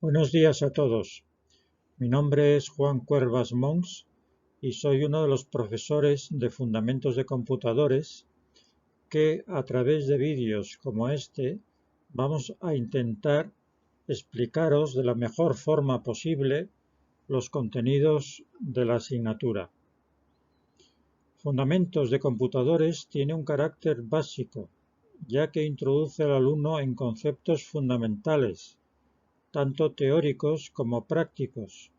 Buenos días a todos. Mi nombre es Juan Cuervas Mons y soy uno de los profesores de Fundamentos de Computadores que, a través de vídeos como este, vamos a intentar explicaros de la mejor forma posible los contenidos de la asignatura. Fundamentos de Computadores tiene un carácter básico, ya que introduce al alumno en conceptos fundamentales, tanto teóricos como prácticos,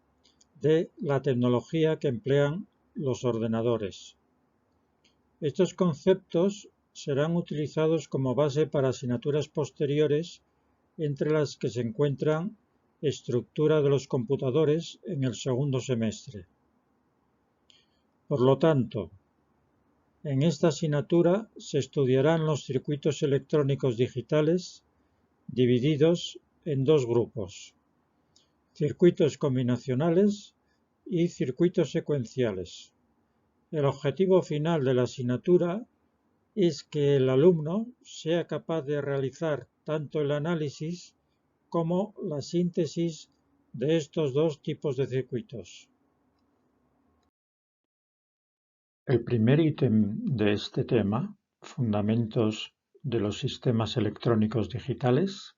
de la tecnología que emplean los ordenadores. Estos conceptos serán utilizados como base para asignaturas posteriores, entre las que se encuentran estructura de los computadores en el segundo semestre. Por lo tanto, en esta asignatura se estudiarán los circuitos electrónicos digitales divididos en dos grupos: circuitos combinacionales y circuitos secuenciales. El objetivo final de la asignatura es que el alumno sea capaz de realizar tanto el análisis como la síntesis de estos dos tipos de circuitos. El primer ítem de este tema, Fundamentos de los sistemas electrónicos digitales,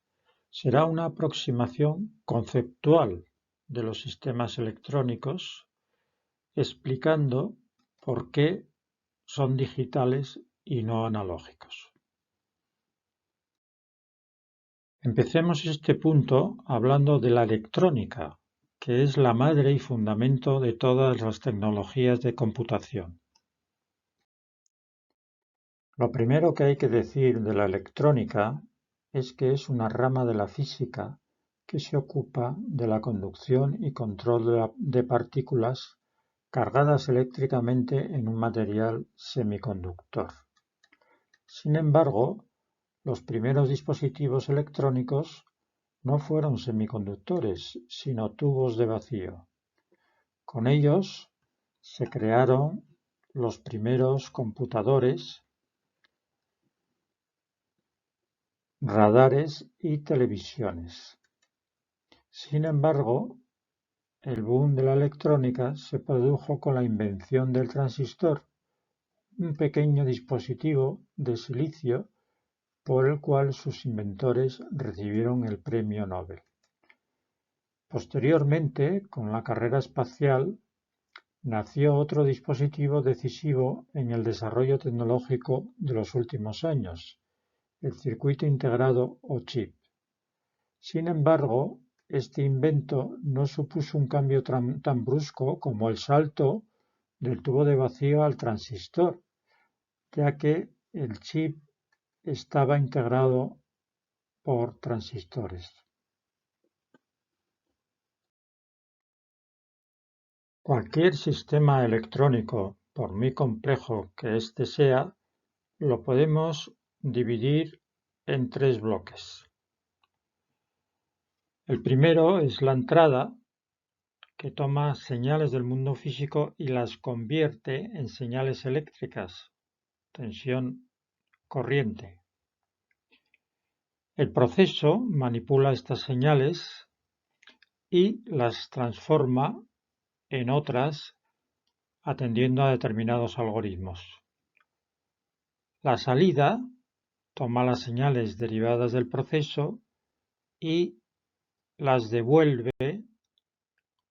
será una aproximación conceptual de los sistemas electrónicos, explicando por qué son digitales y no analógicos. Empecemos este punto hablando de la electrónica, que es la madre y fundamento de todas las tecnologías de computación. Lo primero que hay que decir de la electrónica es que es una rama de la física que se ocupa de la conducción y control de partículas cargadas eléctricamente en un material semiconductor. Sin embargo, los primeros dispositivos electrónicos no fueron semiconductores, sino tubos de vacío. Con ellos se crearon los primeros computadores, radares y televisiones. Sin embargo, el boom de la electrónica se produjo con la invención del transistor, un pequeño dispositivo de silicio por el cual sus inventores recibieron el premio Nobel. Posteriormente, con la carrera espacial, nació otro dispositivo decisivo en el desarrollo tecnológico de los últimos años, el circuito integrado o chip. Sin embargo, este invento no supuso un cambio tan brusco como el salto del tubo de vacío al transistor, ya que el chip estaba integrado por transistores. Cualquier sistema electrónico, por muy complejo que éste sea, lo podemos dividir en tres bloques. El primero es la entrada, que toma señales del mundo físico y las convierte en señales eléctricas, tensión, corriente. El proceso manipula estas señales y las transforma en otras atendiendo a determinados algoritmos. La salida toma las señales derivadas del proceso y las devuelve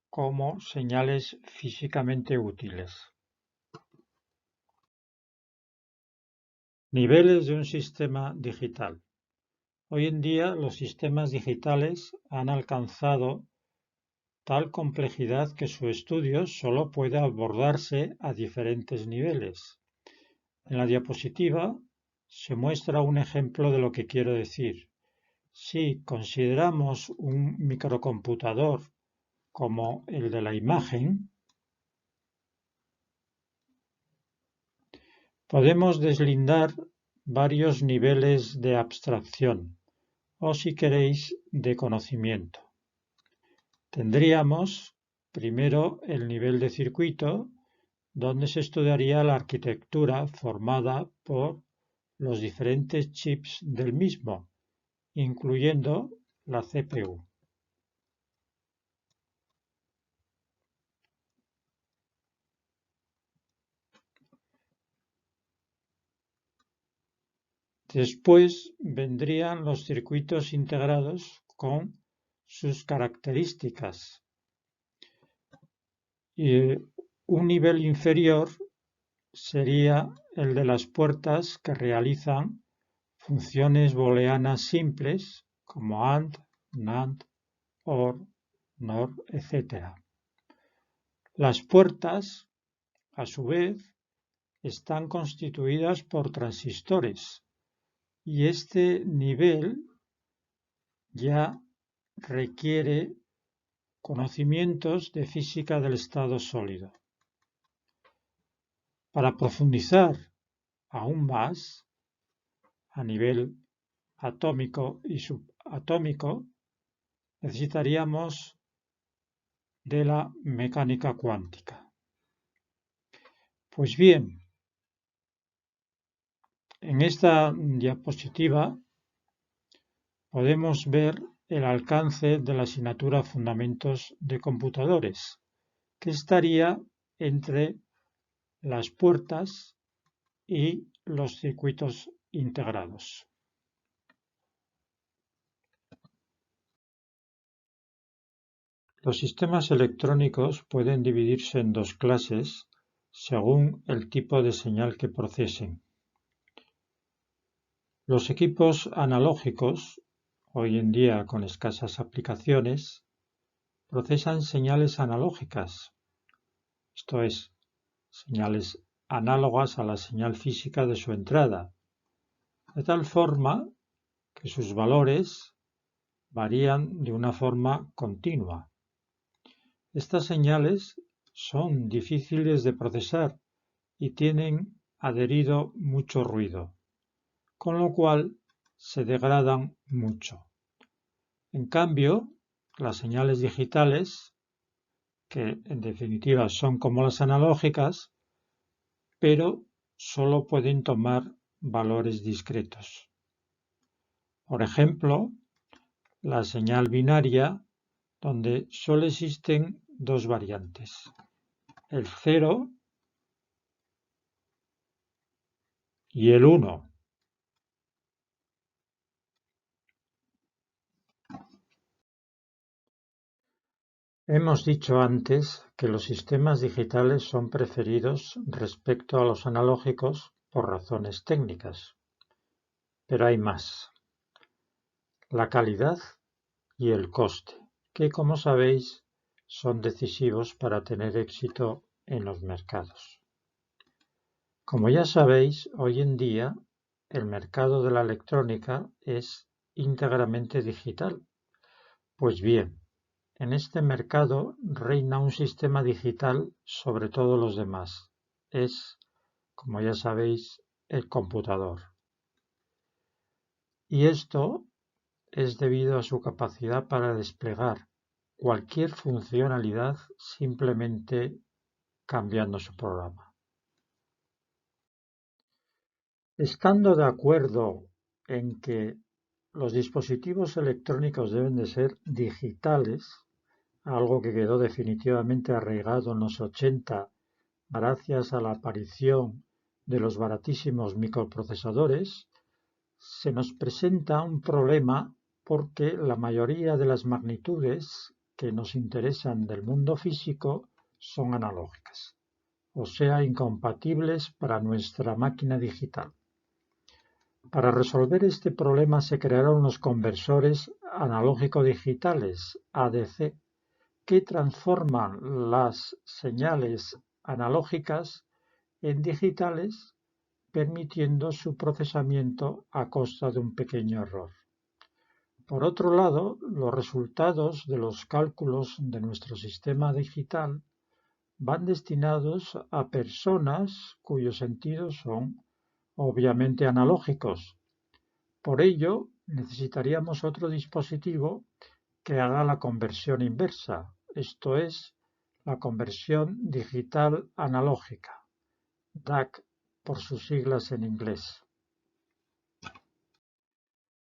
como señales físicamente útiles. Niveles de un sistema digital. Hoy en día los sistemas digitales han alcanzado tal complejidad que su estudio solo puede abordarse a diferentes niveles. En la diapositiva se muestra un ejemplo de lo que quiero decir. Si consideramos un microcomputador como el de la imagen, podemos deslindar varios niveles de abstracción, o si queréis, de conocimiento. Tendríamos primero el nivel de circuito, donde se estudiaría la arquitectura formada por los diferentes chips del mismo, incluyendo la CPU. Después vendrían los circuitos integrados con sus características. Y un nivel inferior sería el de las puertas que realizan funciones booleanas simples como AND, NAND, OR, NOR, etc. Las puertas, a su vez, están constituidas por transistores y este nivel ya requiere conocimientos de física del estado sólido. Para profundizar aún más a nivel atómico y subatómico, necesitaríamos de la mecánica cuántica. Pues bien, en esta diapositiva podemos ver el alcance de la asignatura Fundamentos de Computadores, que estaría entre las puertas y los circuitos integrados. Los sistemas electrónicos pueden dividirse en dos clases según el tipo de señal que procesen. Los equipos analógicos, hoy en día con escasas aplicaciones, procesan señales analógicas, esto es, señales análogas a la señal física de su entrada, de tal forma que sus valores varían de una forma continua. Estas señales son difíciles de procesar y tienen adherido mucho ruido, con lo cual se degradan mucho. En cambio, las señales digitales, que en definitiva son como las analógicas, pero solo pueden tomar valores discretos. Por ejemplo, la señal binaria, donde solo existen dos variantes, el 0 y el 1. Hemos dicho antes que los sistemas digitales son preferidos respecto a los analógicos por razones técnicas. Pero hay más. La calidad y el coste, que como sabéis son decisivos para tener éxito en los mercados. Como ya sabéis, hoy en día el mercado de la electrónica es íntegramente digital. Pues bien, en este mercado reina un sistema digital sobre todos los demás. Es, como ya sabéis, el computador. Y esto es debido a su capacidad para desplegar cualquier funcionalidad simplemente cambiando su programa. Estando de acuerdo en que los dispositivos electrónicos deben de ser digitales, algo que quedó definitivamente arraigado en los 80 gracias a la aparición de los baratísimos microprocesadores, se nos presenta un problema porque la mayoría de las magnitudes que nos interesan del mundo físico son analógicas, o sea, incompatibles para nuestra máquina digital. Para resolver este problema se crearon los conversores analógico-digitales, ADC, que transforman las señales analógicas en digitales, permitiendo su procesamiento a costa de un pequeño error. Por otro lado, los resultados de los cálculos de nuestro sistema digital van destinados a personas cuyos sentidos son obviamente analógicos. Por ello, necesitaríamos otro dispositivo que haga la conversión inversa, esto es, la conversión digital analógica, DAC por sus siglas en inglés.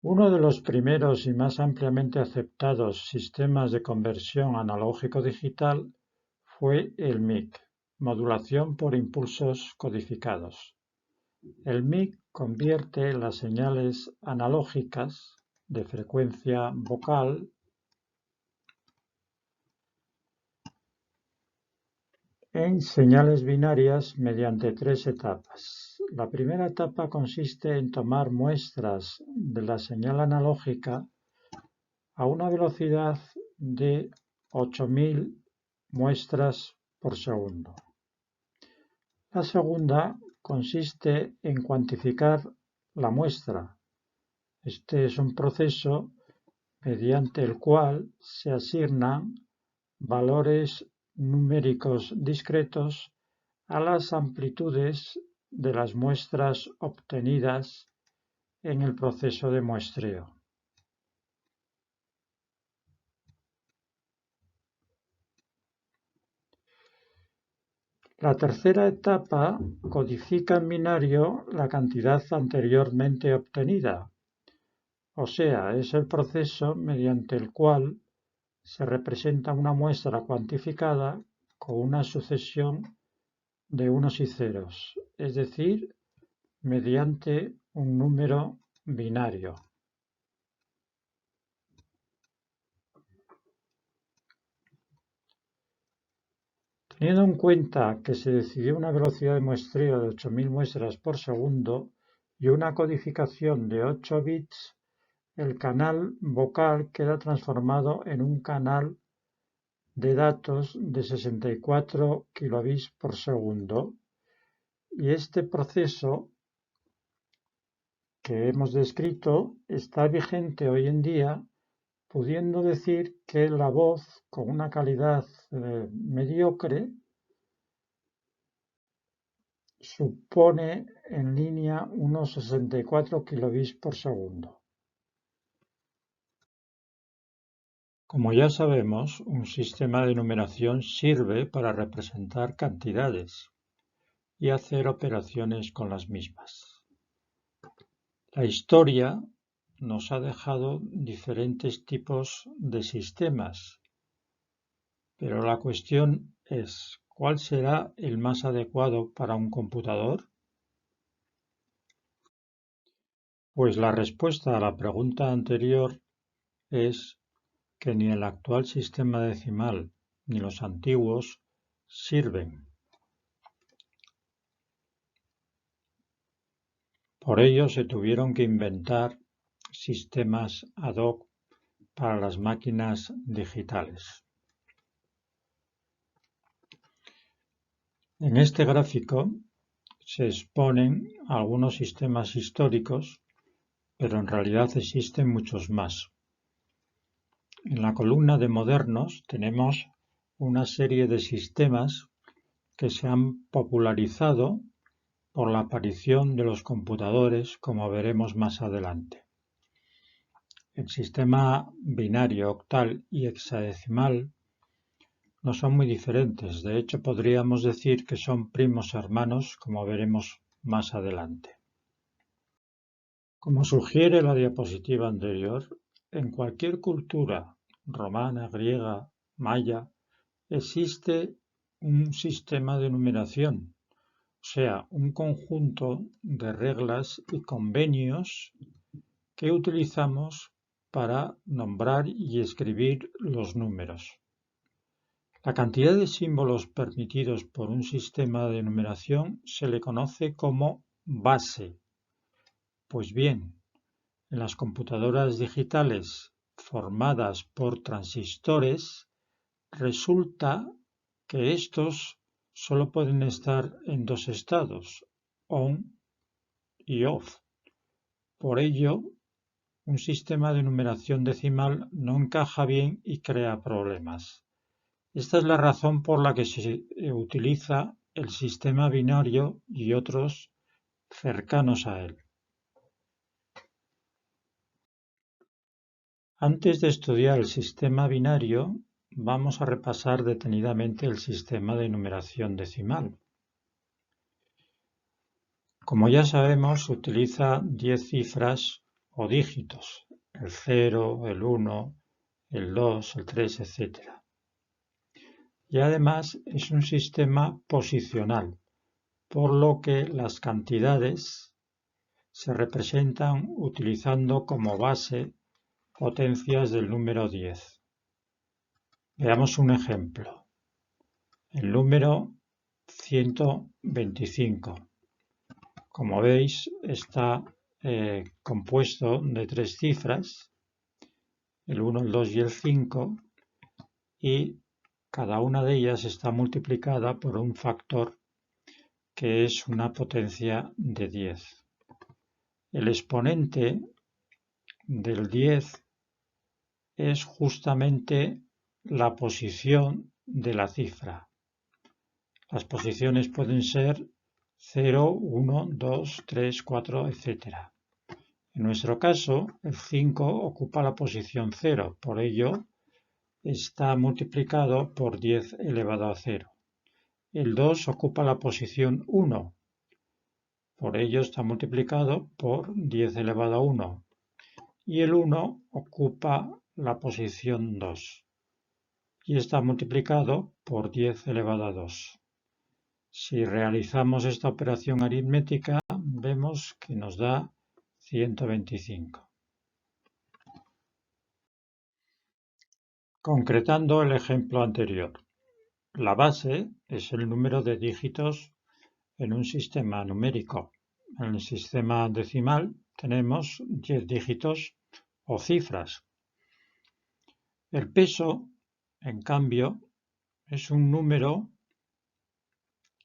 Uno de los primeros y más ampliamente aceptados sistemas de conversión analógico-digital fue el MIC, modulación por impulsos codificados. El MIG convierte las señales analógicas de frecuencia vocal en señales binarias mediante 3 etapas. La primera etapa consiste en tomar muestras de la señal analógica a una velocidad de 8000 muestras por segundo. La segunda consiste en cuantificar la muestra. Este es un proceso mediante el cual se asignan valores numéricos discretos a las amplitudes de las muestras obtenidas en el proceso de muestreo. La tercera etapa codifica en binario la cantidad anteriormente obtenida, o sea, es el proceso mediante el cual se representa una muestra cuantificada con una sucesión de unos y ceros, es decir, mediante un número binario. Teniendo en cuenta que se decidió una velocidad de muestreo de 8000 muestras por segundo y una codificación de 8 bits, el canal vocal queda transformado en un canal de datos de 64 kilobits por segundo, y este proceso que hemos descrito está vigente hoy en día, pudiendo decir que la voz con una calidad mediocre supone en línea unos 64 kilobits por segundo. Como ya sabemos, un sistema de numeración sirve para representar cantidades y hacer operaciones con las mismas. La historia nos ha dejado diferentes tipos de sistemas, pero la cuestión es, ¿cuál será el más adecuado para un computador? Pues la respuesta a la pregunta anterior es que ni el actual sistema decimal ni los antiguos sirven. Por ello se tuvieron que inventar sistemas ad hoc para las máquinas digitales. En este gráfico se exponen algunos sistemas históricos, pero en realidad existen muchos más. En la columna de modernos tenemos una serie de sistemas que se han popularizado por la aparición de los computadores, como veremos más adelante. El sistema binario, octal y hexadecimal no son muy diferentes, de hecho podríamos decir que son primos hermanos, como veremos más adelante. Como sugiere la diapositiva anterior, en cualquier cultura romana, griega, maya, existe un sistema de numeración, o sea, un conjunto de reglas y convenios que utilizamos para nombrar y escribir los números. La cantidad de símbolos permitidos por un sistema de numeración se le conoce como base. Pues bien, en las computadoras digitales formadas por transistores, resulta que estos solo pueden estar en dos estados, on y off. Por ello, un sistema de numeración decimal no encaja bien y crea problemas. Esta es la razón por la que se utiliza el sistema binario y otros cercanos a él. Antes de estudiar el sistema binario, vamos a repasar detenidamente el sistema de numeración decimal. Como ya sabemos, utiliza 10 cifras o dígitos, el 0, el 1, el 2, el 3, etc. Y además es un sistema posicional, por lo que las cantidades se representan utilizando como base potencias del número 10. Veamos un ejemplo. El número 125. Como veis, está compuesto de 3 cifras, el 1, el 2 y el 5, y cada una de ellas está multiplicada por un factor que es una potencia de 10. El exponente del 10 es justamente la posición de la cifra. Las posiciones pueden ser 0, 1, 2, 3, 4, etc. En nuestro caso, el 5 ocupa la posición 0, por ello está multiplicado por 10 elevado a 0. El 2 ocupa la posición 1, por ello está multiplicado por 10 elevado a 1. Y el 1 ocupa la posición 2 y está multiplicado por 10 elevado a 2. Si realizamos esta operación aritmética, vemos que nos da 125. Concretando el ejemplo anterior, la base es el número de dígitos en un sistema numérico. En el sistema decimal tenemos 10 dígitos o cifras. El peso, en cambio, es un número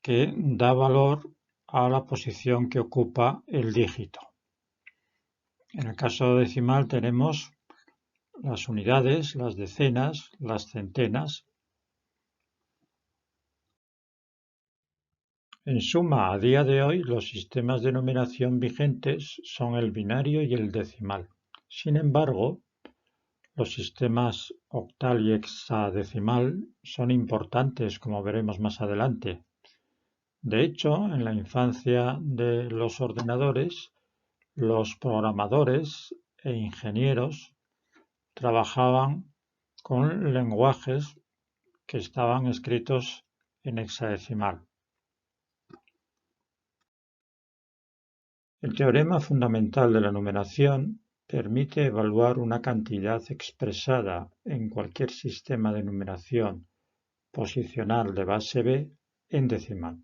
que da valor a la posición que ocupa el dígito. En el caso decimal tenemos las unidades, las decenas, las centenas. En suma, a día de hoy, los sistemas de numeración vigentes son el binario y el decimal. Sin embargo, los sistemas octal y hexadecimal son importantes, como veremos más adelante. De hecho, en la infancia de los ordenadores, los programadores e ingenieros trabajaban con lenguajes que estaban escritos en hexadecimal. El teorema fundamental de la numeración permite evaluar una cantidad expresada en cualquier sistema de numeración posicional de base B en decimal.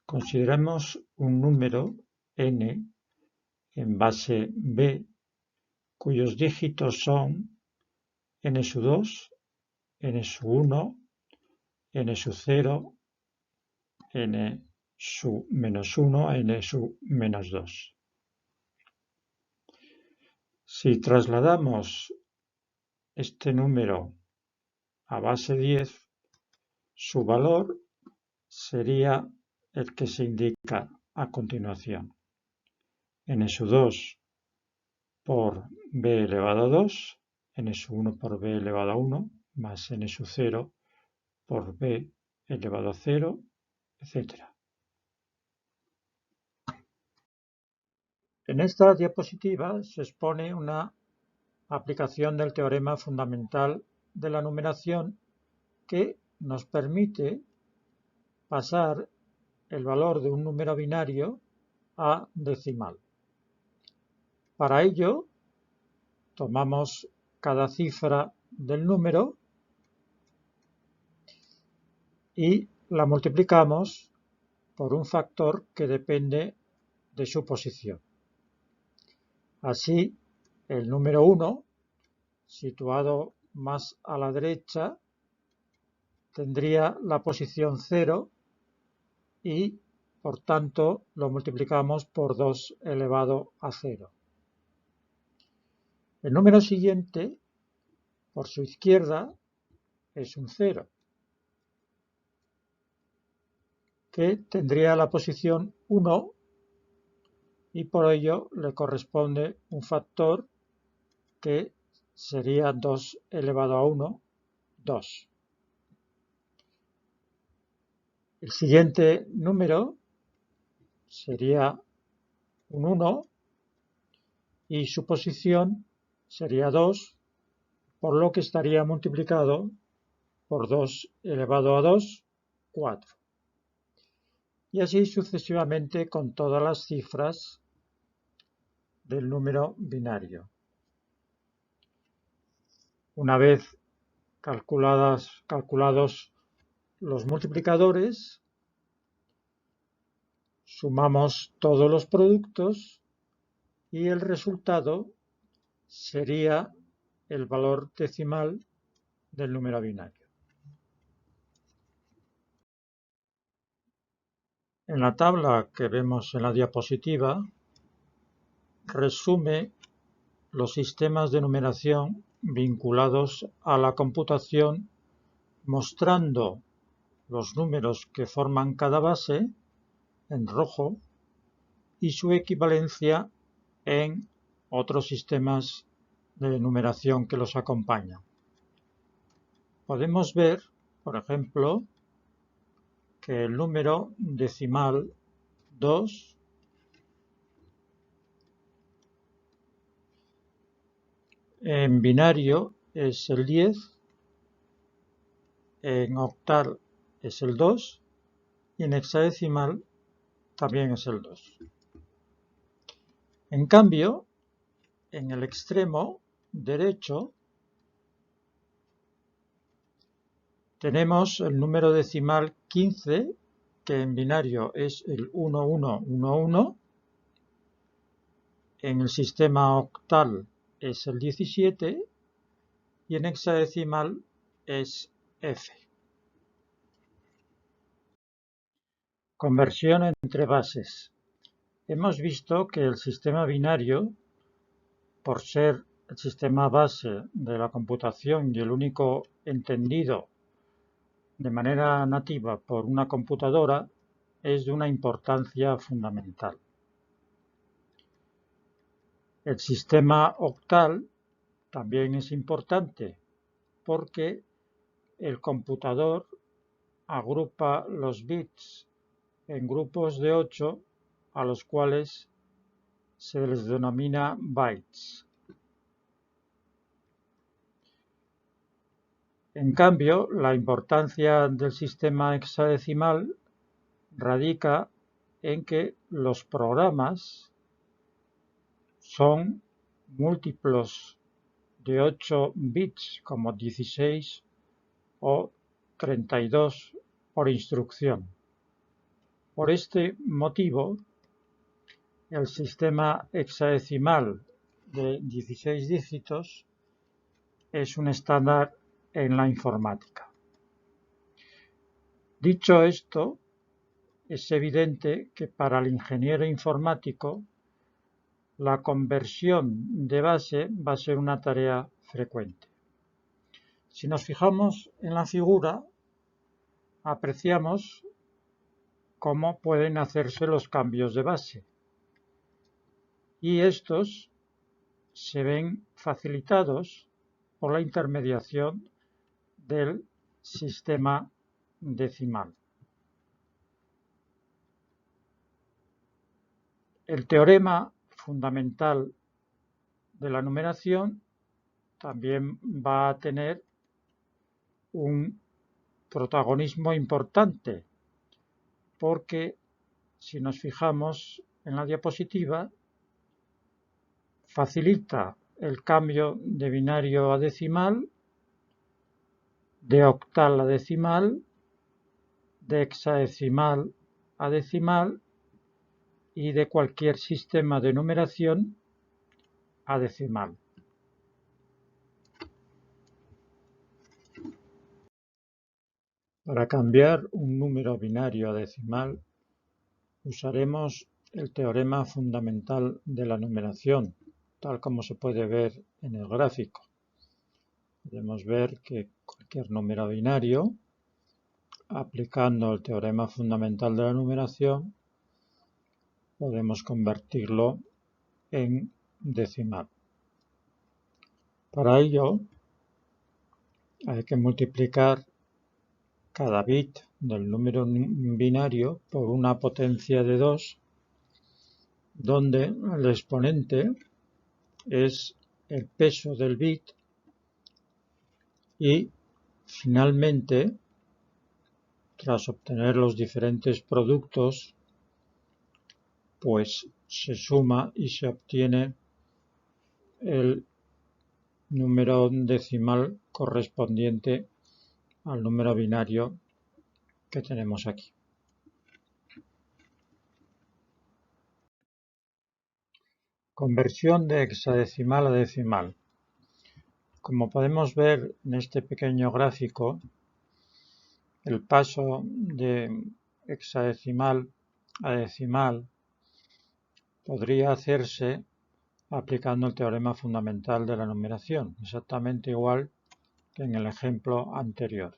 Consideremos un número n en base B cuyos dígitos son n-2, n-1, n-0, n-1, n-2. Si trasladamos este número a base 10, su valor sería el que se indica a continuación. n-2 por b elevado a 2, n-1 por b elevado a 1, más n-0 por b elevado a 0, etc. En esta diapositiva se expone una aplicación del teorema fundamental de la numeración que nos permite pasar el valor de un número binario a decimal. Para ello, tomamos cada cifra del número y la multiplicamos por un factor que depende de su posición. Así, el número 1, situado más a la derecha, tendría la posición 0 y, por tanto, lo multiplicamos por 2 elevado a 0. El número siguiente, por su izquierda, es un 0, que tendría la posición 1 y por ello le corresponde un factor que sería 2 elevado a 1, 2. El siguiente número sería un 1 y su posición sería 2, por lo que estaría multiplicado por 2 elevado a 2, 4. y así sucesivamente con todas las cifras del número binario. Una vez calculados los multiplicadores, sumamos todos los productos y el resultado sería el valor decimal del número binario. En la tabla que vemos en la diapositiva, resume los sistemas de numeración vinculados a la computación, mostrando los números que forman cada base en rojo y su equivalencia en otros sistemas de numeración que los acompañan. Podemos ver, por ejemplo, que el número decimal 2 en binario es el 10, en octal es el 2 y en hexadecimal también es el 2. En cambio, en el extremo derecho tenemos el número decimal 15, que en binario es el 1111, en el sistema octal es el 17 y en hexadecimal es F. Conversión entre bases. Hemos visto que el sistema binario, por ser el sistema base de la computación y el único entendido de manera nativa por una computadora, es de una importancia fundamental. El sistema octal también es importante porque el computador agrupa los bits en grupos de 8 a los cuales se les denomina bytes. En cambio, la importancia del sistema hexadecimal radica en que los programas son múltiplos de 8 bits, como 16 o 32 por instrucción. Por este motivo, el sistema hexadecimal de 16 dígitos es un estándar en la informática. Dicho esto, es evidente que para el ingeniero informático la conversión de base va a ser una tarea frecuente. Si nos fijamos en la figura, apreciamos cómo pueden hacerse los cambios de base. Y estos se ven facilitados por la intermediación del sistema decimal. El teorema fundamental de la numeración también va a tener un protagonismo importante, porque si nos fijamos en la diapositiva, facilita el cambio de binario a decimal, de octal a decimal, de hexadecimal a decimal y de cualquier sistema de numeración a decimal. Para cambiar un número binario a decimal, usaremos el teorema fundamental de la numeración, tal como se puede ver en el gráfico. Podemos ver que cualquier número binario, aplicando el teorema fundamental de la numeración, podemos convertirlo en decimal. Para ello, hay que multiplicar cada bit del número binario por una potencia de 2, donde el exponente es el peso del bit y finalmente tras obtener los diferentes productos, pues se suma y se obtiene el número decimal correspondiente al número binario que tenemos aquí. Conversión de hexadecimal a decimal. Como podemos ver en este pequeño gráfico, el paso de hexadecimal a decimal podría hacerse aplicando el teorema fundamental de la numeración, exactamente igual que en el ejemplo anterior.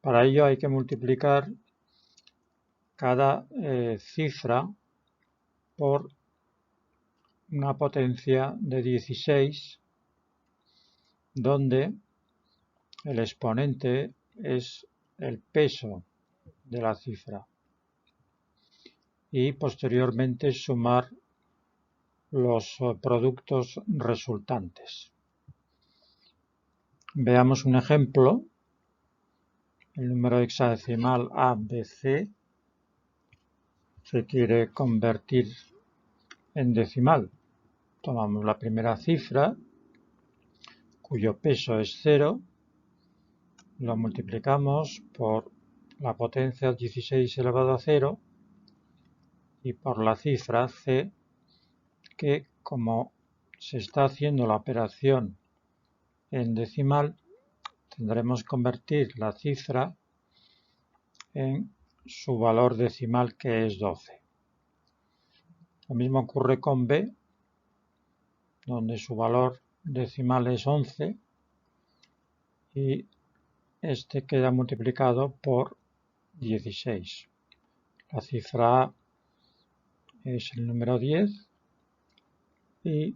Para ello hay que multiplicar cada cifra por una potencia de 16, donde el exponente es el peso de la cifra, y posteriormente sumar los productos resultantes. Veamos un ejemplo. El número hexadecimal ABC se quiere convertir en decimal. Tomamos la primera cifra, cuyo peso es 0, lo multiplicamos por la potencia 16 elevado a 0 y por la cifra C, que como se está haciendo la operación en decimal, tendremos que convertir la cifra en su valor decimal, que es 12. Lo mismo ocurre con B, donde su valor decimal es 11 y este queda multiplicado por 16. La cifra A es el número 10 y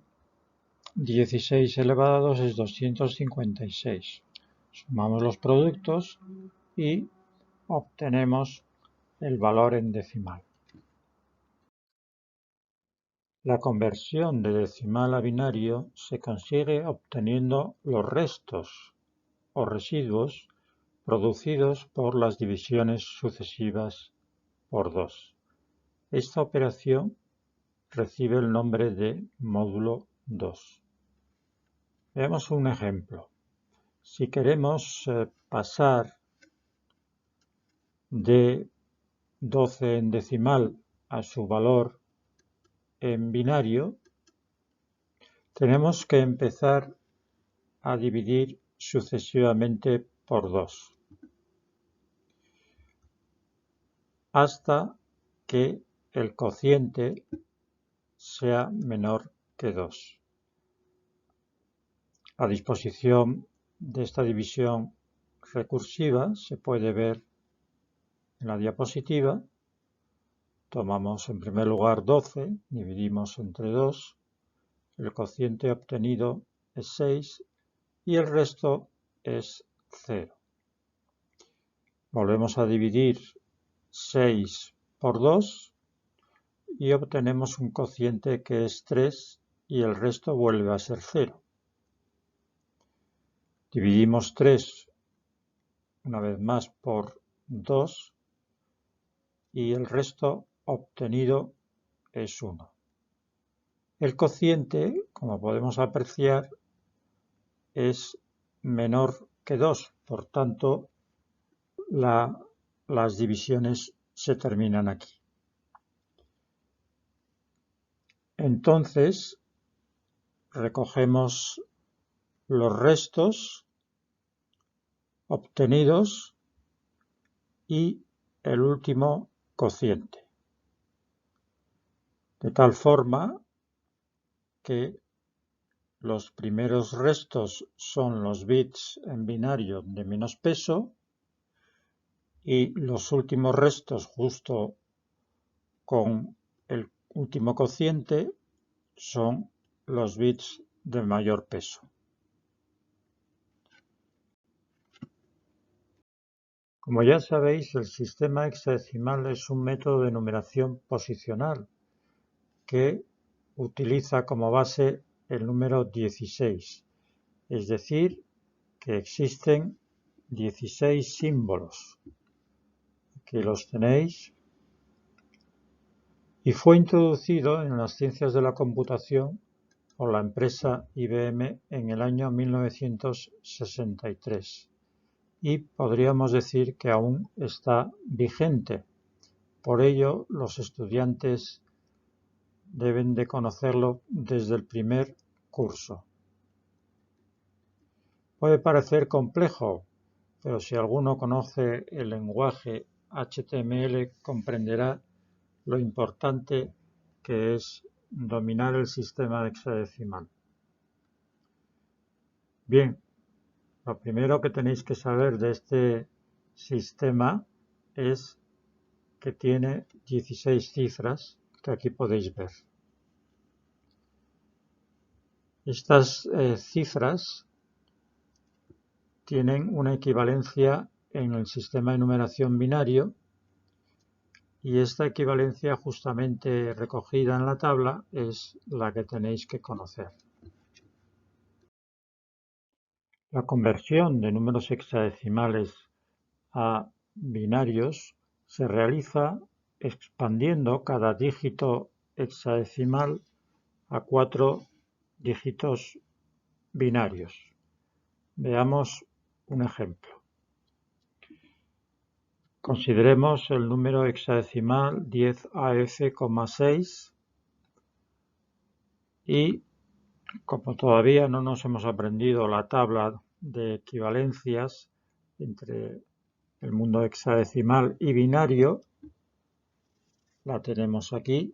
16 elevado a 2 es 256. Sumamos los productos y obtenemos el valor en decimal. La conversión de decimal a binario se consigue obteniendo los restos o residuos producidos por las divisiones sucesivas por 2. Esta operación recibe el nombre de módulo 2. Veamos un ejemplo. Si queremos pasar de 12 en decimal a su valor en binario, tenemos que empezar a dividir sucesivamente por 2 hasta que el cociente sea menor que 2. La disposición de esta división recursiva se puede ver en la diapositiva. Tomamos en primer lugar 12, dividimos entre 2, el cociente obtenido es 6 y el resto es 0. Volvemos a dividir 6 por 2 y obtenemos un cociente que es 3 y el resto vuelve a ser 0. Dividimos 3 una vez más por 2 y el resto obtenido es 1. El cociente, como podemos apreciar, es menor que 2, por tanto las divisiones se terminan aquí. Entonces recogemos los restos obtenidos y el último cociente, de tal forma que los primeros restos son los bits en binario de menos peso y los últimos restos justo con el último cociente son los bits de mayor peso. Como ya sabéis, el sistema hexadecimal es un método de numeración posicional que utiliza como base el número 16, es decir, que existen 16 símbolos. Aquí los tenéis. Y fue introducido en las ciencias de la computación por la empresa IBM en el año 1963 y podríamos decir que aún está vigente. Por ello, los estudiantes deben de conocerlo desde el primer curso. Puede parecer complejo, pero si alguno conoce el lenguaje HTML comprenderá lo importante que es dominar el sistema hexadecimal. Bien, lo primero que tenéis que saber de este sistema es que tiene 16 cifras que aquí podéis ver. Estas cifras tienen una equivalencia en el sistema de numeración binario y esta equivalencia justamente recogida en la tabla es la que tenéis que conocer. La conversión de números hexadecimales a binarios se realiza expandiendo cada dígito hexadecimal a 4 dígitos binarios. Veamos un ejemplo. Consideremos el número hexadecimal 10AF,6 y como todavía no nos hemos aprendido la tabla de equivalencias entre el mundo hexadecimal y binario, la tenemos aquí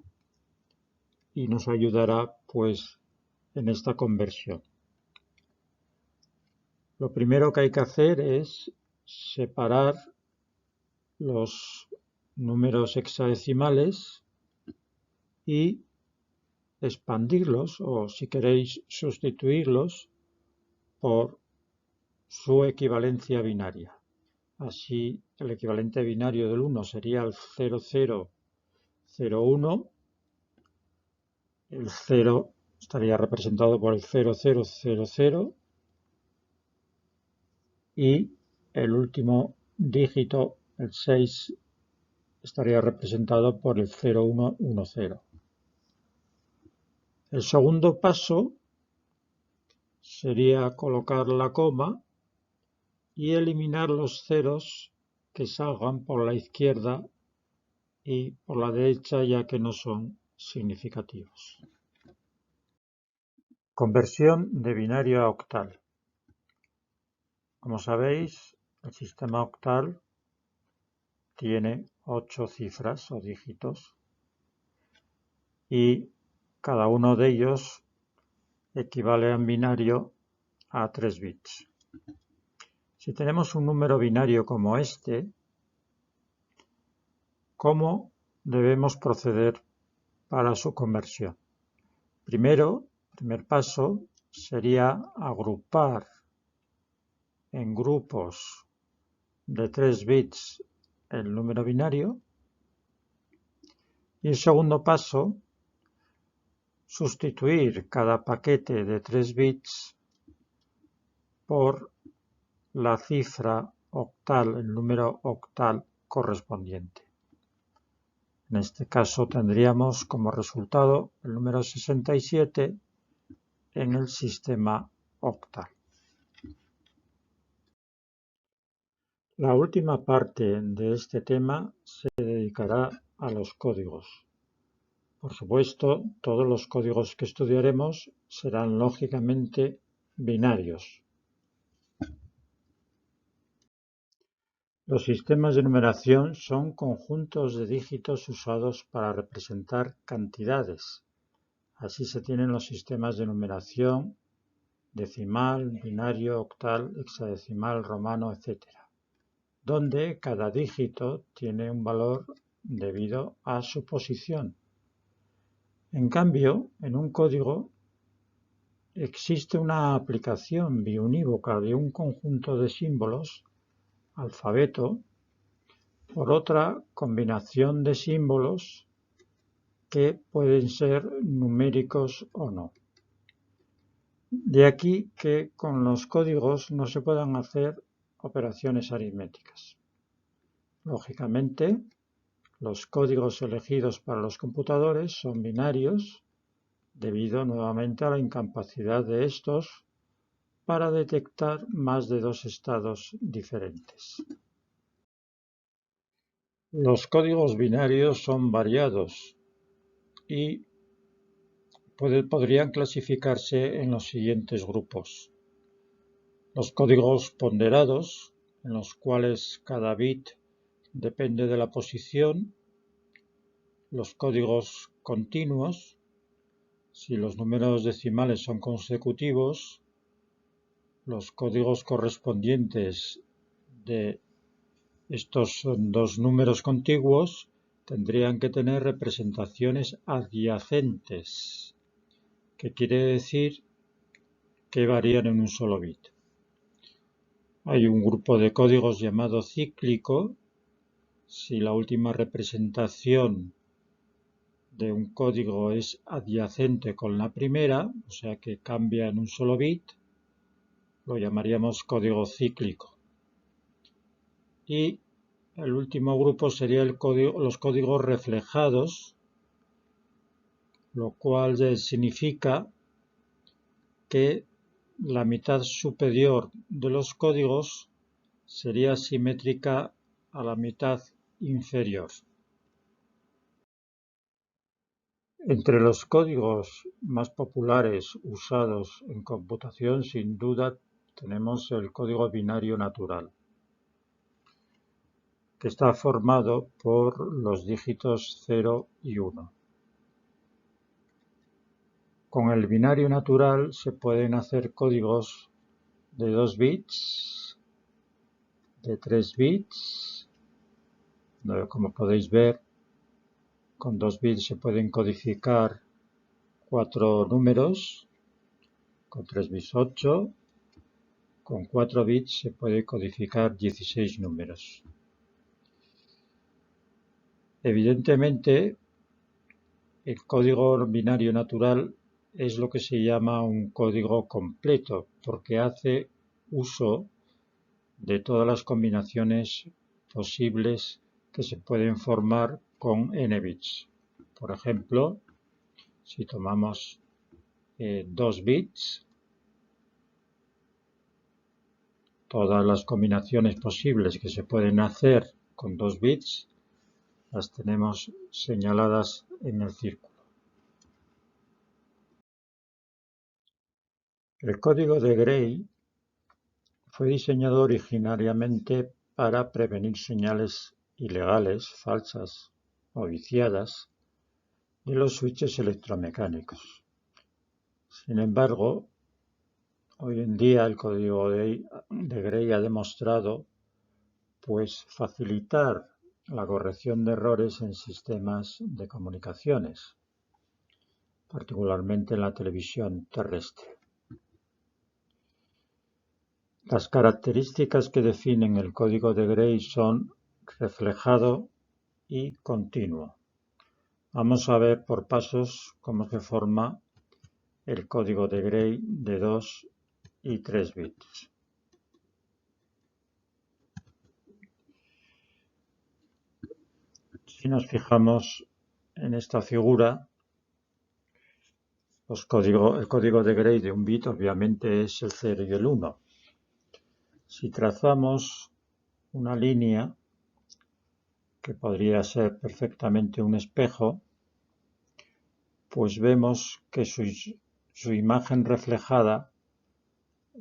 y nos ayudará pues en esta conversión. Lo primero que hay que hacer es separar los números hexadecimales y expandirlos o si queréis sustituirlos por su equivalencia binaria. Así el equivalente binario del 1 sería el 0001, el 0 estaría representado por el 0000 y el último dígito, el 6, estaría representado por el 0110. El segundo paso sería colocar la coma y eliminar los ceros que salgan por la izquierda y por la derecha ya que no son significativos. Conversión de binario a octal. Como sabéis, el sistema octal tiene 8 cifras o dígitos y cada uno de ellos equivale en binario a 3 bits. Si tenemos un número binario como este, ¿cómo debemos proceder para su conversión? Primer paso sería agrupar en grupos de 3 bits el número binario y el segundo paso, sustituir cada paquete de 3 bits por la cifra octal, el número octal correspondiente. En este caso tendríamos como resultado el número 67 en el sistema octal. La última parte de este tema se dedicará a los códigos. Por supuesto, todos los códigos que estudiaremos serán lógicamente binarios. Los sistemas de numeración son conjuntos de dígitos usados para representar cantidades. Así se tienen los sistemas de numeración decimal, binario, octal, hexadecimal, romano, etc., donde cada dígito tiene un valor debido a su posición. En cambio, en un código existe una aplicación biunívoca de un conjunto de símbolos, alfabeto, por otra combinación de símbolos que pueden ser numéricos o no. De aquí que con los códigos no se puedan hacer operaciones aritméticas. Lógicamente, los códigos elegidos para los computadores son binarios, debido nuevamente a la incapacidad de estos para detectar más de dos estados diferentes. Los códigos binarios son variados y podrían clasificarse en los siguientes grupos. Los códigos ponderados, en los cuales cada bit depende de la posición. Los códigos continuos, si los números decimales son consecutivos. Los códigos correspondientes de estos dos números contiguos tendrían que tener representaciones adyacentes, que quiere decir que varían en un solo bit. Hay un grupo de códigos llamado cíclico. Si la última representación de un código es adyacente con la primera, o sea que cambia en un solo bit, lo llamaríamos código cíclico. Y el último grupo sería los códigos reflejados, lo cual significa que la mitad superior de los códigos sería simétrica a la mitad inferior. Entre los códigos más populares usados en computación, sin duda, tenemos el código binario natural, que está formado por los dígitos 0 y 1. Con el binario natural se pueden hacer códigos de 2 bits, de 3 bits. Como podéis ver, con 2 bits se pueden codificar 4 números, con 3 bits 8, con 4 bits se puede codificar 16 números. Evidentemente, el código binario natural es lo que se llama un código completo, porque hace uso de todas las combinaciones posibles que se pueden formar con n bits. Por ejemplo, si tomamos 2 bits, todas las combinaciones posibles que se pueden hacer con 2 bits las tenemos señaladas en el círculo. El código de Gray fue diseñado originariamente para prevenir señales ilegales, falsas o viciadas de los switches electromecánicos. Sin embargo, hoy en día el código de Gray ha demostrado facilitar la corrección de errores en sistemas de comunicaciones, particularmente en la televisión terrestre. Las características que definen el código de Gray son reflejado y continuo. Vamos a ver por pasos cómo se forma el código de Gray de 2 y 3 bits. Si nos fijamos en esta figura, el código de Gray de un bit obviamente es el 0 y el 1. Si trazamos una línea, que podría ser perfectamente un espejo, pues vemos que su imagen reflejada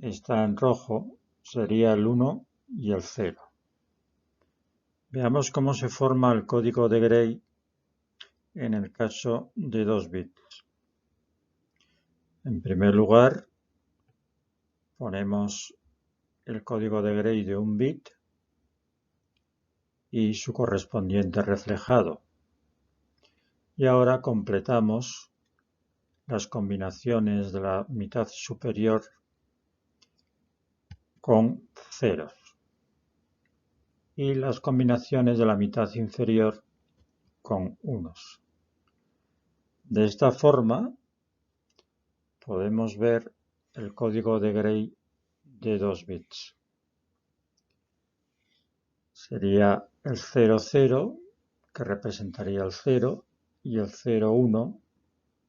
está en rojo, sería el 1 y el 0. Veamos cómo se forma el código de Gray en el caso de 2 bits. En primer lugar, ponemos el código de Gray de 1 bit y su correspondiente reflejado. Y ahora completamos las combinaciones de la mitad superior con ceros y las combinaciones de la mitad inferior con unos. De esta forma podemos ver el código de Gray de 2 bits. sería el 00, que representaría el 0, y el 01,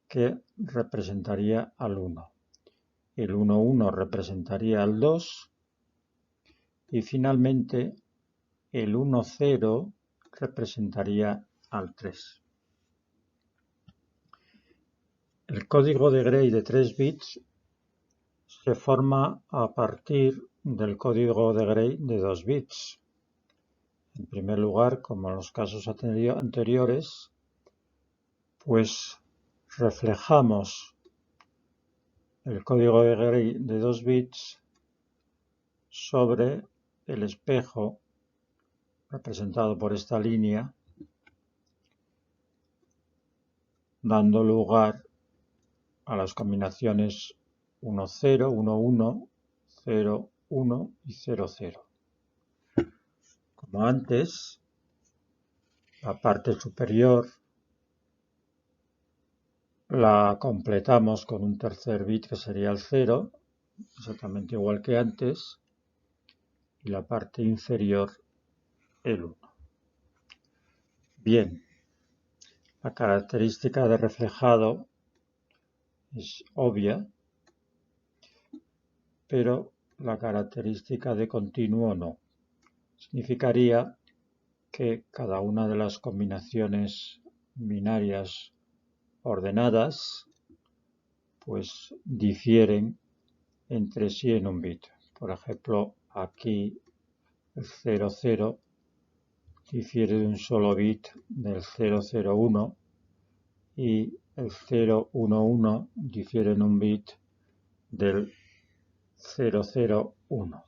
que representaría al 1. El 11 representaría al 2 y finalmente el 10 representaría al 3. El código de Gray de 3 bits se forma a partir del código de Gray de 2 bits. En primer lugar, como en los casos anteriores, pues reflejamos el código de Gray de 2 bits sobre el espejo representado por esta línea, dando lugar a las combinaciones 1-0, 1-1, 0-1 y 0-0. Como antes, la parte superior la completamos con un tercer bit que sería el 0, exactamente igual que antes, y la parte inferior el 1. Bien, la característica de reflejado es obvia, pero la característica de continuo no. Significaría que cada una de las combinaciones binarias ordenadas pues difieren entre sí en un bit. Por ejemplo, aquí el 00 difiere de un solo bit del 001 y el 011 difiere en un bit del 001.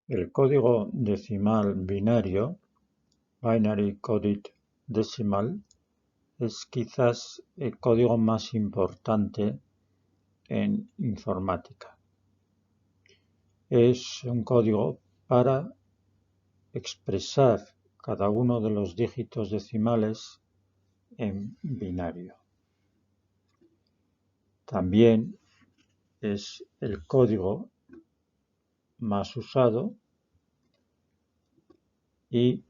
El código decimal binario, Binary Coded Decimal, es quizás el código más importante en informática. Es un código para expresar cada uno de los dígitos decimales en binario. También es el código más usado y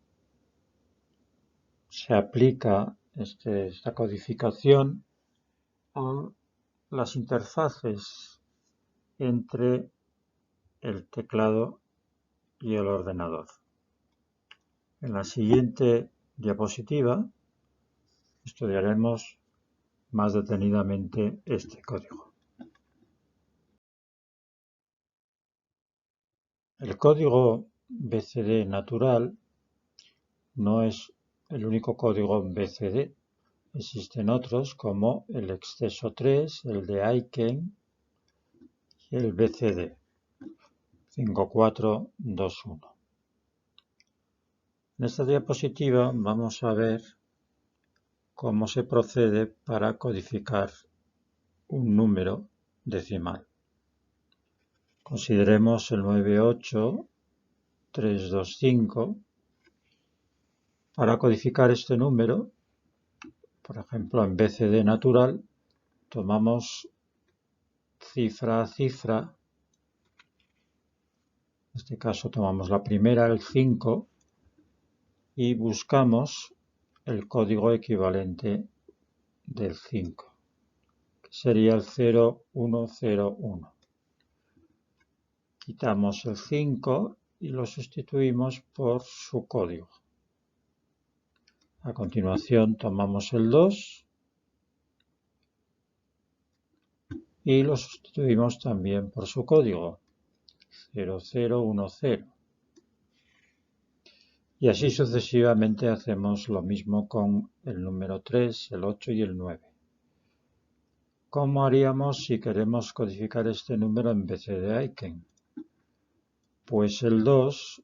se aplica esta codificación a las interfaces entre el teclado y el ordenador. En la siguiente diapositiva estudiaremos más detenidamente este código. El código BCD natural no es el único código BCD. Existen otros como el exceso 3, el de Aiken y el BCD 5421. En esta diapositiva vamos a ver cómo se procede para codificar un número decimal. Consideremos el 98325. Para codificar este número, por ejemplo en BCD natural, tomamos cifra a cifra. En este caso tomamos la primera, el 5, y buscamos el código equivalente del 5, que sería el 0101. Quitamos el 5 y lo sustituimos por su código. A continuación tomamos el 2 y lo sustituimos también por su código, 0010. Y así sucesivamente hacemos lo mismo con el número 3, el 8 y el 9. ¿Cómo haríamos si queremos codificar este número en BCD Aiken? Pues el 2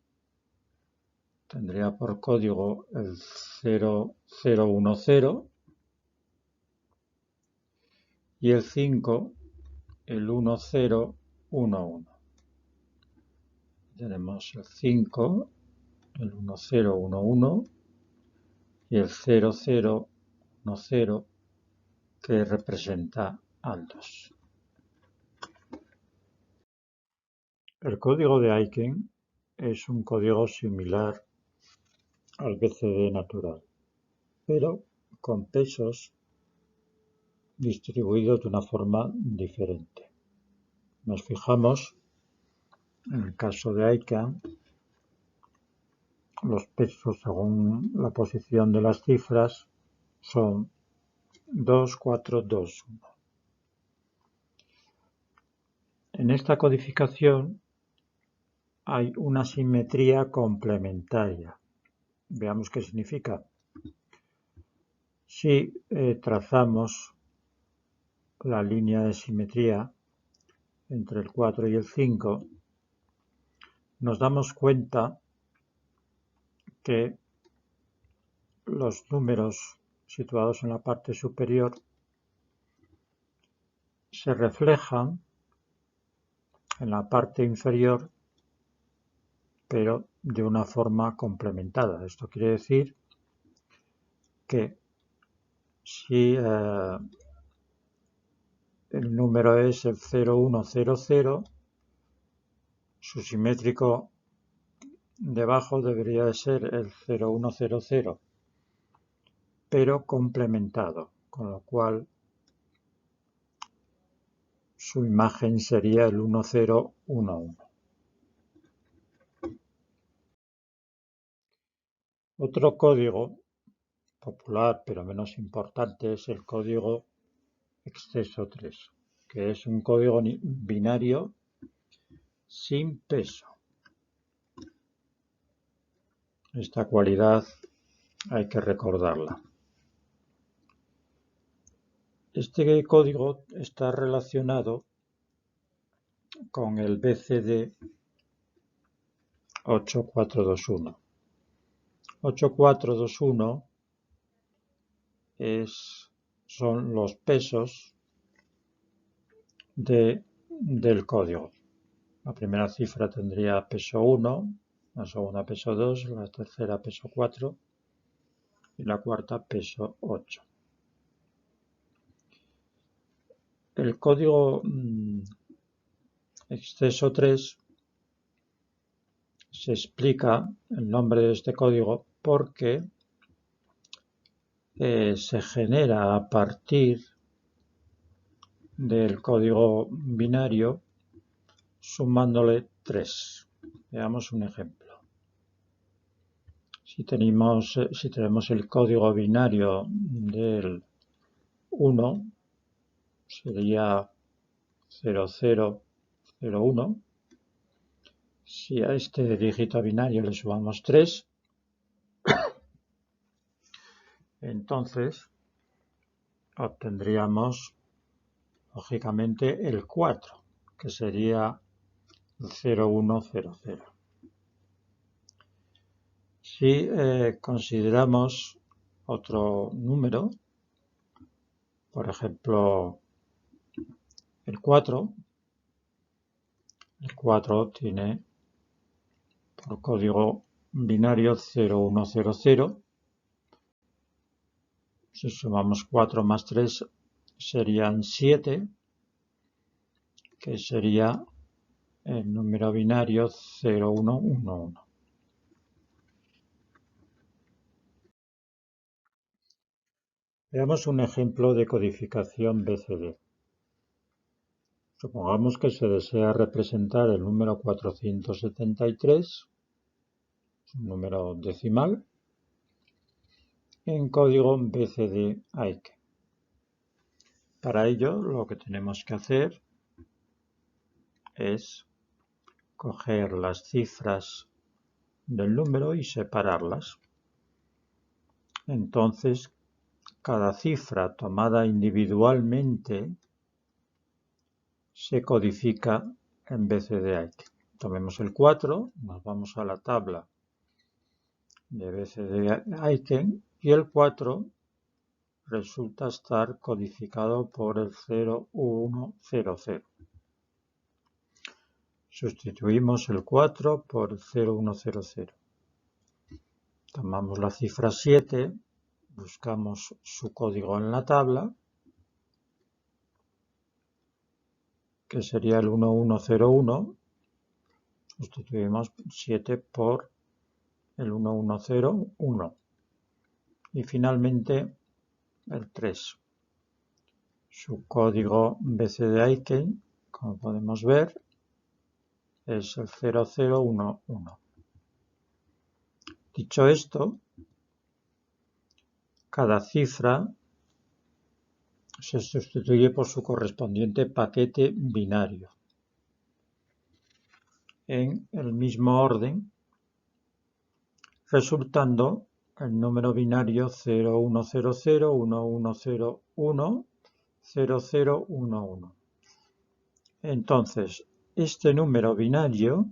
tendría por código el 0010 y el 5 el 1011. Tenemos el 5, el 1011 y el 0010 que representa al 2. El código de Aiken es un código similar al BCD natural, pero con pesos distribuidos de una forma diferente. Nos fijamos en el caso de Aiken, los pesos según la posición de las cifras son 2, 4, 2, 1. En esta codificación hay una simetría complementaria. Veamos qué significa. Si trazamos la línea de simetría entre el 4 y el 5, nos damos cuenta que los números situados en la parte superior se reflejan en la parte inferior, pero de una forma complementada. Esto quiere decir que si el número es el 0100, su simétrico debajo debería de ser el 0100, pero complementado, con lo cual su imagen sería el 1011. Otro código popular pero menos importante es el código exceso 3, que es un código binario sin peso. Esta cualidad hay que recordarla. Este código está relacionado con el BCD 8421. 8421 son los pesos del código. La primera cifra tendría peso 1, la segunda peso 2, la tercera peso 4 y la cuarta peso 8. El código exceso 3 se explica el nombre de este código porque se genera a partir del código binario sumándole 3. Veamos un ejemplo. Si tenemos el código binario del 1, sería 0001. Si a este dígito binario le sumamos 3, entonces obtendríamos lógicamente el 4, que sería 0100. Si consideramos otro número, por ejemplo el 4 tiene por código binario 0100. Si sumamos 4 más 3 serían 7, que sería el número binario 0111. Veamos un ejemplo de codificación BCD. Supongamos que se desea representar el número 473, un número decimal, en código BCD Aiken. Para ello, lo que tenemos que hacer es coger las cifras del número y separarlas. Entonces, cada cifra tomada individualmente se codifica en BCD Aiken. Tomemos el 4, nos vamos a la tabla de BCD Aiken y el 4 resulta estar codificado por el 0100. Sustituimos el 4 por el 0100. Tomamos la cifra 7, buscamos su código en la tabla, que sería el 1101, Sustituimos 7 por el 1101 y finalmente el 3. Su código BCD-ICANN, como podemos ver, es el 0011. Dicho esto, cada cifra se sustituye por su correspondiente paquete binario en el mismo orden, resultando el número binario 010011010011. Entonces, este número binario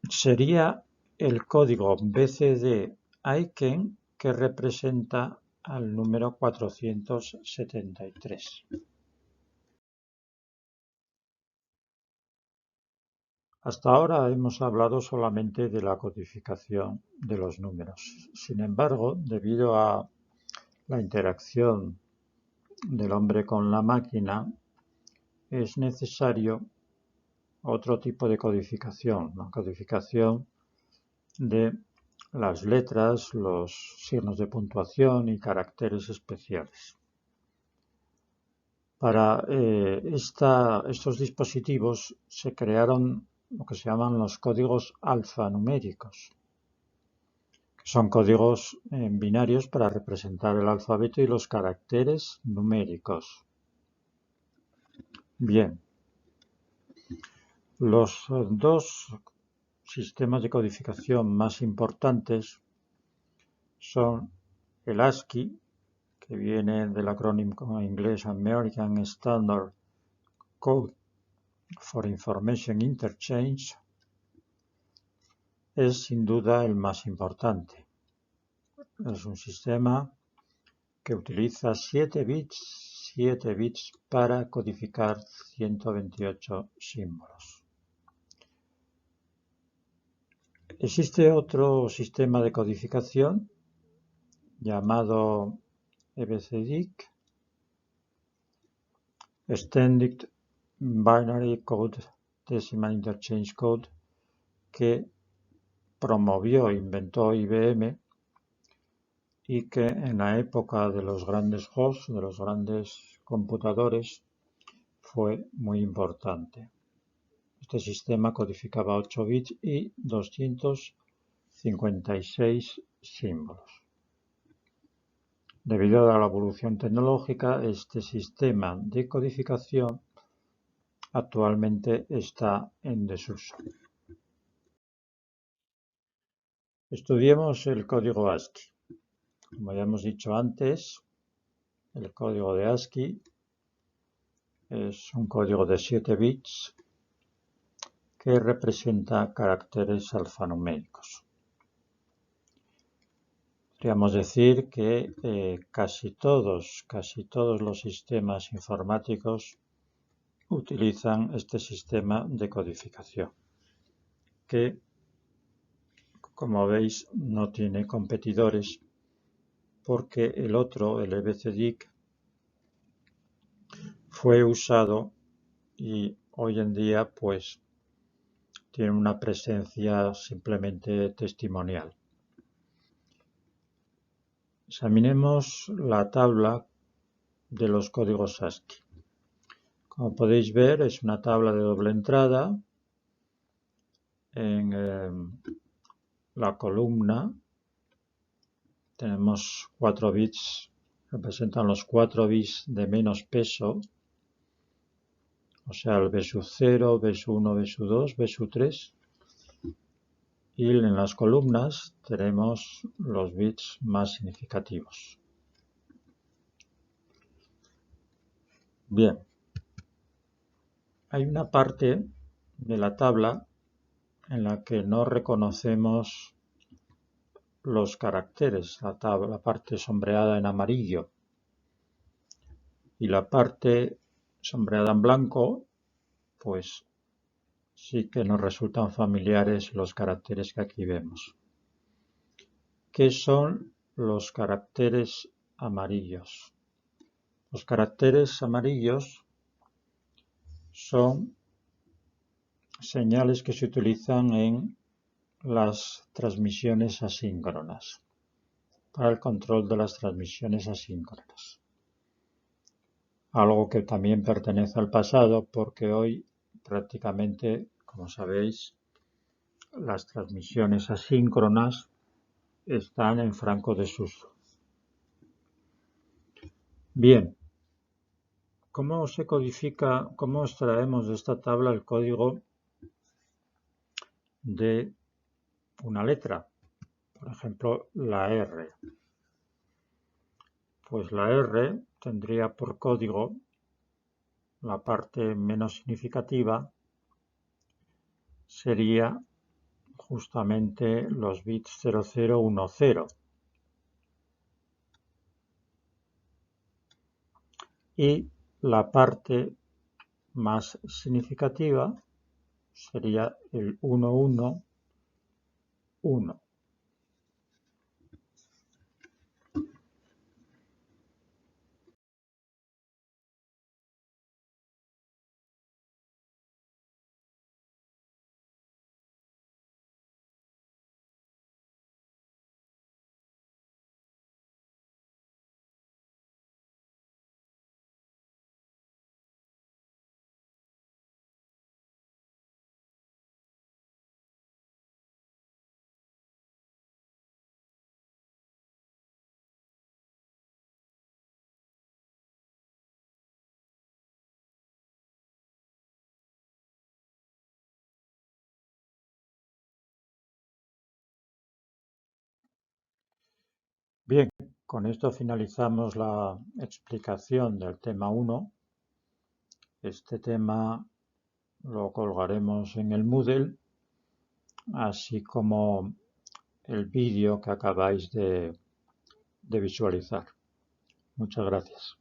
sería el código BCD-ICANN que representa al número 473. Hasta ahora hemos hablado solamente de la codificación de los números. Sin embargo, debido a la interacción del hombre con la máquina, es necesario otro tipo de codificación, la codificación de las letras, los signos de puntuación y caracteres especiales. Para estos dispositivos se crearon lo que se llaman los códigos alfanuméricos, que son códigos binarios para representar el alfabeto y los caracteres numéricos. Bien, los dos sistemas de codificación más importantes son el ASCII, que viene del acrónimo inglés American Standard Code for Information Interchange, es sin duda el más importante. Es un sistema que utiliza 7 bits para codificar 128 símbolos. Existe otro sistema de codificación llamado EBCDIC, Extended Binary Code Decimal Interchange Code, que promovió e inventó IBM y que en la época de los grandes hosts, de los grandes computadores, fue muy importante. Este sistema codificaba 8 bits y 256 símbolos. Debido a la evolución tecnológica, este sistema de codificación actualmente está en desuso. Estudiemos el código ASCII. Como ya hemos dicho antes, el código de ASCII es un código de 7 bits que representa caracteres alfanuméricos. Podríamos decir que casi todos los sistemas informáticos utilizan este sistema de codificación, que, como veis, no tiene competidores porque el otro, el EBCDIC, fue usado y hoy en día pues tiene una presencia simplemente testimonial. Examinemos la tabla de los códigos ASCII. Como podéis ver, es una tabla de doble entrada. En la columna tenemos 4 bits, representan los 4 bits de menos peso, o sea, el B0, B1, B2, B3. Y en las columnas tenemos los bits más significativos. Bien, hay una parte de la tabla en la que no reconocemos los caracteres, la parte sombreada en amarillo, y la parte sombreada en blanco, pues sí que nos resultan familiares los caracteres que aquí vemos. ¿Qué son los caracteres amarillos? Los caracteres amarillos son señales que se utilizan en las transmisiones asíncronas, para el control de las transmisiones asíncronas. Algo que también pertenece al pasado porque hoy prácticamente, como sabéis, las transmisiones asíncronas están en franco desuso. Bien, ¿cómo se codifica, cómo extraemos de esta tabla el código de una letra? Por ejemplo, la R. Pues la R tendría por código la parte menos significativa, sería justamente los bits 0010. Y la parte más significativa sería el 111. Bien, con esto finalizamos la explicación del tema 1. Este tema lo colgaremos en el Moodle, así como el vídeo que acabáis de visualizar. Muchas gracias.